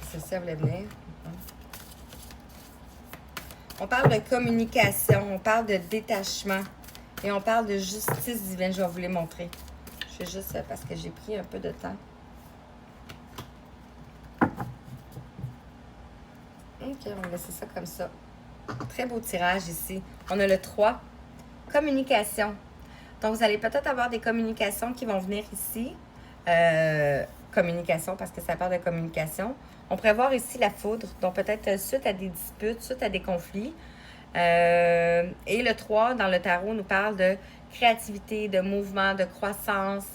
C'est ça, voulait venir. On parle de communication, on parle de détachement et on parle de justice divine. Je vais vous les montrer. Je fais juste parce que j'ai pris un peu de temps. Ok, on va laisser ça comme ça. Très beau tirage ici. On a le 3. Communication. Donc, vous allez peut-être avoir des communications qui vont venir ici. Communication, parce que ça parle de communication. On pourrait voir ici la foudre. Donc, peut-être suite à des disputes, suite à des conflits. Et le 3, dans le tarot, nous parle de créativité, de mouvement, de croissance,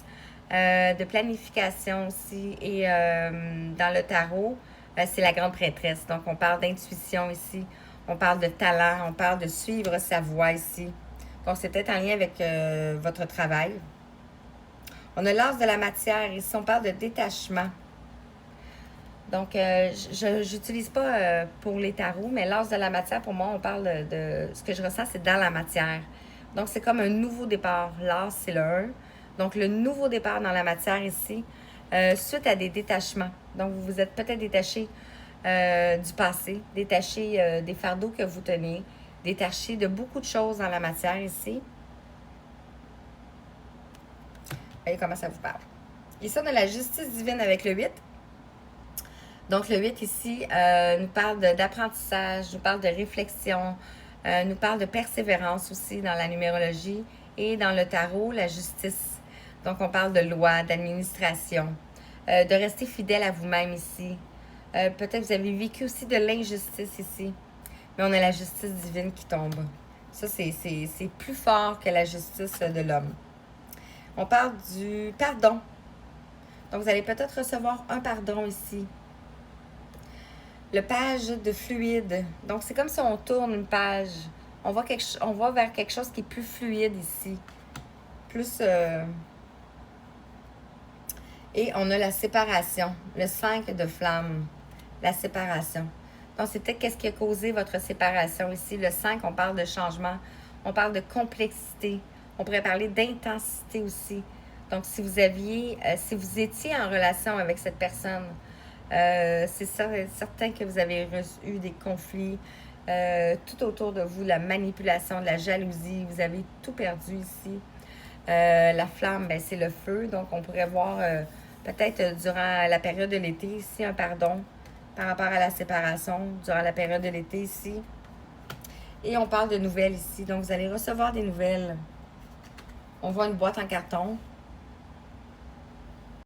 de planification aussi. Et dans le tarot, c'est la grande prêtresse. Donc, on parle d'intuition ici. On parle de talent. On parle de suivre sa voie ici. Donc, c'est peut-être en lien avec votre travail. On a l'as de la matière. Ici, on parle de détachement. Donc, je n'utilise pas pour les tarots, mais l'as de la matière, pour moi, on parle de ce que je ressens, c'est dans la matière. Donc, c'est comme un nouveau départ. L'as, c'est le 1. Donc, le nouveau départ dans la matière ici, suite à des détachements. Donc, vous vous êtes peut-être détaché du passé, détaché des fardeaux que vous tenez, détaché de beaucoup de choses dans la matière ici. Voyez comment ça vous parle. Ici, on a la justice divine avec le 8. Donc, le 8 ici nous parle d'apprentissage, nous parle de réflexion, nous parle de persévérance aussi dans la numérologie et dans le tarot, la justice. Donc, on parle de loi, d'administration, de rester fidèle à vous-même ici. Peut-être que vous avez vécu aussi de l'injustice ici, mais on a la justice divine qui tombe. Ça, c'est plus fort que la justice de l'homme. On parle du pardon. Donc, vous allez peut-être recevoir un pardon ici. Le page de fluide. Donc, c'est comme si on tourne une page. On va vers quelque chose qui est plus fluide ici. Plus... Et on a la séparation. Le 5 de flamme. La séparation. Donc, c'est peut-être qu'est-ce qui a causé votre séparation ici. Le 5, on parle de changement. On parle de complexité. On pourrait parler d'intensité aussi. Donc, si vous étiez en relation avec cette personne, c'est certain que vous avez eu des conflits tout autour de vous, la manipulation, la jalousie, vous avez tout perdu ici. La flamme, ben, c'est le feu, donc on pourrait voir peut-être durant la période de l'été ici un pardon par rapport à la séparation durant la période de l'été ici. Et on parle de nouvelles ici, donc vous allez recevoir des nouvelles. On voit une boîte en carton.